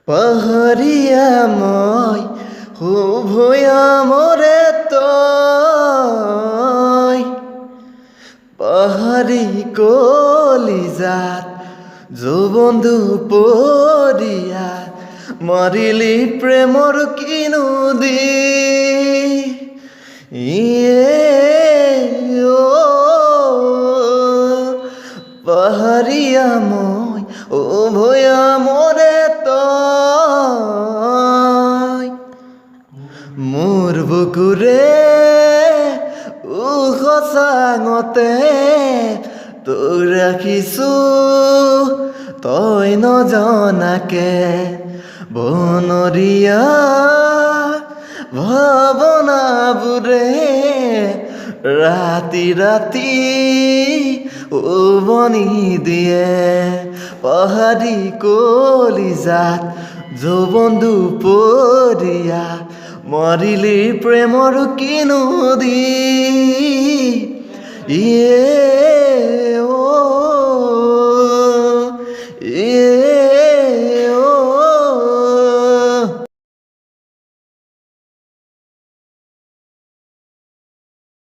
পাহাড়িয়া মই হুভয়া মরে তই পাহাড়ি কলিজাত যৌবন্ধু পরিয়া মারিলি প্রেমর কিনু দি ও পাহাড়িয়া মই ও ভয়া মরে তই মোর বুকুরে সঁচাঙতে তোক ৰাখিছো তই নজনাকে বনৰীয়া ভাৱনাবোৰে ৰাতি ৰাতি উভনি দিয়ে পাহাড়ি কলিজাত যৌবন্ধু পৰিয়া মাৰিলি প্ৰেমৰ কিনু দি